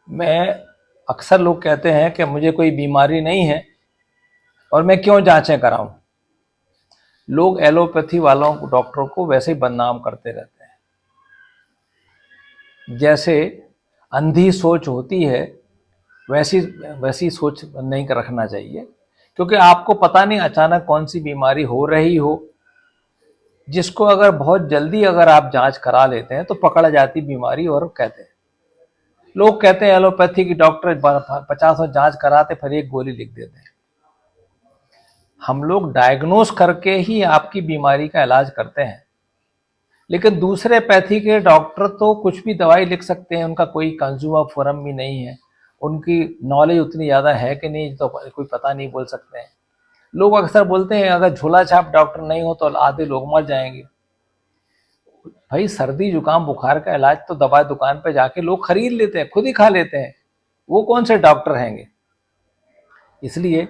मैं अक्सर लोग कहते हैं कि मुझे कोई बीमारी नहीं है और मैं क्यों जांचें कराऊं। लोग एलोपैथी वालों को, डॉक्टरों को वैसे ही बदनाम करते रहते हैं। जैसे अंधी सोच होती है वैसी वैसी सोच नहीं रखना चाहिए, क्योंकि आपको पता नहीं अचानक कौन सी बीमारी हो रही हो, जिसको अगर बहुत जल्दी अगर आप जांच करा लेते हैं तो पकड़ जाती बीमारी। और कहते हैं, लोग कहते हैं एलोपैथी की डॉक्टर 50 जांच कराते फिर एक गोली लिख देते हैं। हम लोग डायग्नोस करके ही आपकी बीमारी का इलाज करते हैं, लेकिन दूसरे पैथी के डॉक्टर तो कुछ भी दवाई लिख सकते हैं। उनका कोई कंज्यूमर फोरम भी नहीं है, उनकी नॉलेज उतनी ज़्यादा है कि नहीं तो कोई पता नहीं बोल सकते हैं। लोग अक्सर बोलते हैं अगर झोला छाप डॉक्टर नहीं हो तो आधे लोग मर जाएंगे। भाई, सर्दी जुकाम बुखार का इलाज तो दवा दुकान पे जाके लोग खरीद लेते हैं, खुद ही खा लेते हैं। वो कौन से डॉक्टर हैंगे? इसलिए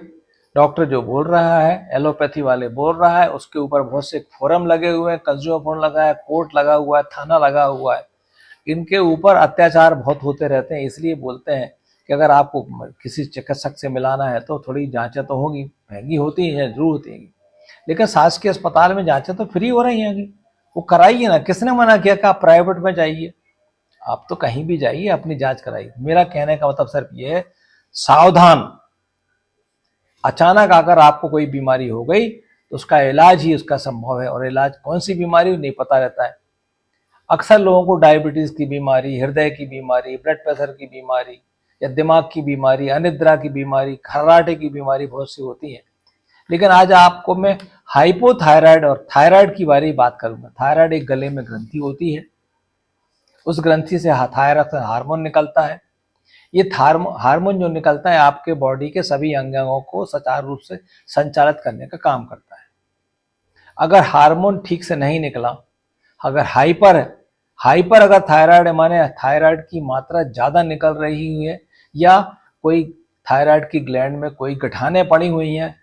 डॉक्टर जो बोल रहा है, एलोपैथी वाले बोल रहा है, उसके ऊपर बहुत से फोरम लगे हुए हैं, कंज्यूमर फोरम लगा है, कोर्ट लगा हुआ है, थाना लगा हुआ है। इनके ऊपर अत्याचार बहुत होते रहते हैं। इसलिए बोलते हैं कि अगर आपको किसी चिकित्सक से मिलाना है तो थोड़ी जांचें तो होगी, महंगी होती हैं, जरूर होती हैं, लेकिन शासकीय अस्पताल में जांचें तो फ्री हो रही हैं। वो कराइए ना, किसने मना किया कि आप प्राइवेट में जाइए? आप तो कहीं भी जाइए, अपनी जांच कराइए। मेरा कहने का मतलब सिर्फ ये है, सावधान। अचानक अगर आपको कोई बीमारी हो गई तो उसका इलाज ही उसका संभव है, और इलाज कौन सी बीमारी नहीं पता रहता है। अक्सर लोगों को डायबिटीज की बीमारी, हृदय की बीमारी, ब्लड प्रेशर की बीमारी, या दिमाग की बीमारी, अनिद्रा की बीमारी, खर्राटे की बीमारी बहुत सी होती है। लेकिन आज आपको मैं हाइपोथायराइड और थायराइड की बारे में बात करूंगा। थायराइड एक गले में ग्रंथि होती है, उस ग्रंथि से थायराइड हार्मोन निकलता है। ये हार्मोन जो निकलता है आपके बॉडी के सभी अंगों को सुचारू रूप से संचालित करने का काम करता है। अगर हार्मोन ठीक से नहीं निकला, अगर हाइपर अगर थायराइड है, माने थायराइड की मात्रा ज्यादा निकल रही है, या कोई थायराइड की ग्लैंड में कोई गठाने पड़ी हुई हैं,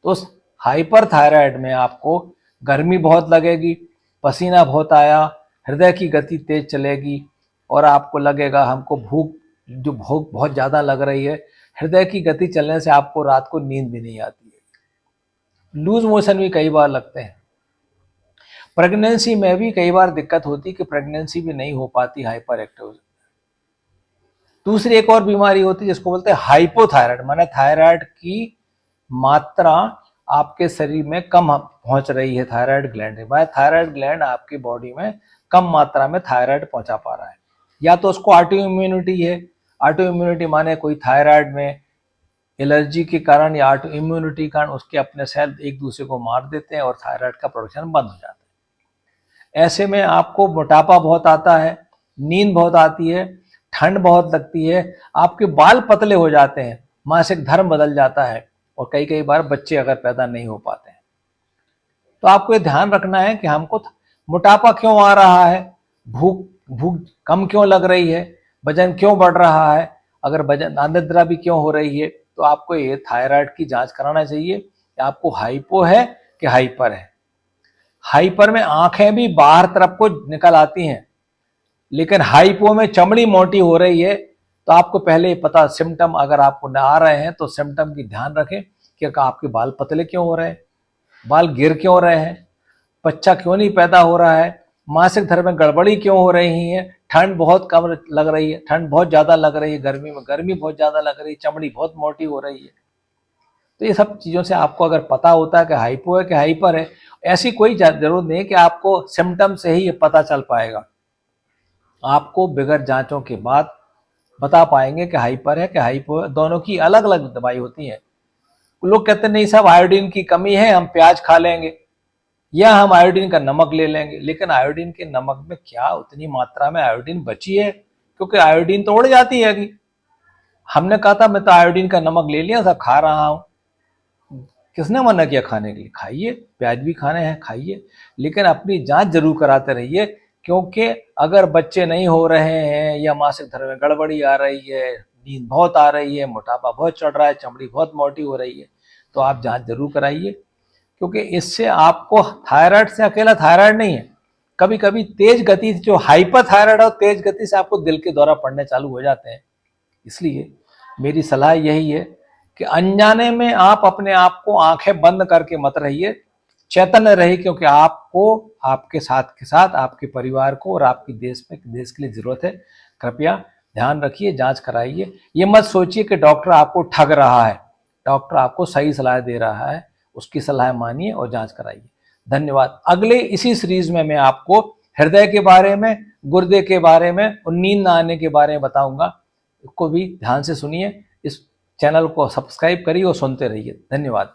तो उस हाइपर थायराइड में आपको गर्मी बहुत लगेगी, पसीना बहुत आया, हृदय की गति तेज चलेगी, और आपको लगेगा हमको भूख बहुत ज़्यादा लग रही है। हृदय की गति चलने से आपको रात को नींद भी नहीं आती है। लूज मोशन भी कई बार लगते हैं। प्रेगनेंसी में भी कई बार दिक्कत होती है कि प्रेगनेंसी भी नहीं हो पाती हाइपर एक्टिव। दूसरी एक और बीमारी होती है जिसको बोलते हैं हाइपोथायराइड, माने थायराइड की मात्रा आपके शरीर में कम पहुंच रही है। थायराइड ग्लैंड है, थायराइड ग्लैंड आपकी बॉडी में कम मात्रा में थायराइड पहुंचा पा रहा है। या तो उसको ऑटो इम्यूनिटी है। ऑटो इम्यूनिटी माने कोई थायराइड में एलर्जी के कारण या ऑटो इम्यूनिटी के कारण उसके अपने सेल एक दूसरे को मार देते हैं और थायराइड का प्रोडक्शन बंद हो जाता है। ऐसे में आपको मोटापा बहुत आता है, नींद बहुत आती है, ठंड बहुत लगती है, आपके बाल पतले हो जाते हैं, मासिक धर्म बदल जाता है, और कई कई बार बच्चे अगर पैदा नहीं हो पाते हैं। तो आपको ये ध्यान रखना है कि हमको मोटापा क्यों आ रहा है, भूख भूख कम क्यों लग रही है, वजन क्यों बढ़ रहा है, अगर वजन अनिद्रा भी क्यों हो रही है, तो आपको ये थायराइड की जांच कराना चाहिए कि आपको हाइपो है कि हाइपर है। हाइपर में आंखें भी बाहर तरफ को निकल आती हैं, लेकिन हाइपो में चमड़ी मोटी हो रही है। तो आपको पहले पता, सिम्टम अगर आपको न आ रहे हैं तो सिम्टम की ध्यान रखें कि आपके बाल पतले क्यों हो रहे हैं, बाल गिर क्यों रहे हैं, बच्चा क्यों नहीं पैदा हो रहा है, मासिक धर्म में गड़बड़ी क्यों हो रही है, ठंड बहुत कम लग रही है, ठंड बहुत ज्यादा लग रही है, गर्मी में गर्मी बहुत ज्यादा लग रही है, चमड़ी बहुत मोटी हो रही है। तो ये सब चीजों से आपको अगर पता होता है कि हाइपो है कि हाइपर है, ऐसी कोई जरूरत नहीं है कि आपको सिम्टम से ही ये पता चल पाएगा। आपको बगैर जांचों के बाद बता पाएंगे कि हाइपर है कि हाइपो है। दोनों की अलग अलग दवाई होती है। लोग कहते हैं नहीं साहब, आयोडीन की कमी है, हम प्याज खा लेंगे या हम आयोडीन का नमक ले लेंगे। लेकिन आयोडीन के नमक में क्या उतनी मात्रा में आयोडीन बची है? क्योंकि आयोडीन तो उड़ जाती है। कि हमने कहा था मैं तो आयोडीन का नमक ले लिया, सब खा रहा हूं। किसने मना किया खाने के लिए? खाइए, प्याज भी खाने हैं, खाइए, लेकिन अपनी जांच जरूर कराते रहिए। क्योंकि अगर बच्चे नहीं हो रहे हैं, या मासिक धर्म में गड़बड़ी आ रही है, नींद बहुत आ रही है, मोटापा बहुत चढ़ रहा है, चमड़ी बहुत मोटी हो रही है, तो आप जांच जरूर कराइए। क्योंकि इससे आपको थायराइड से अकेला थायराइड नहीं है, कभी कभी तेज गति जो हाइपर थायराइड और तेज गति से आपको दिल के दौरा पड़ने चालू हो जाते हैं। इसलिए मेरी सलाह यही है कि अनजाने में आप अपने आप को आंखें बंद करके मत रहिए, चैतन्य रहिए, क्योंकि आपको आपके साथ के साथ आपके परिवार को और आपकी देश के लिए जरूरत है। कृपया ध्यान रखिए, जांच कराइए। ये मत सोचिए कि डॉक्टर आपको ठग रहा है, डॉक्टर आपको सही सलाह दे रहा है, उसकी सलाह मानिए और जांच कराइए। धन्यवाद। अगले इसी सीरीज में मैं आपको हृदय के बारे में, गुर्दे के बारे में और नींद न आने के बारे में बताऊंगा। इसको भी ध्यान से सुनिए। इस चैनल को सब्सक्राइब करिए और सुनते रहिए। धन्यवाद।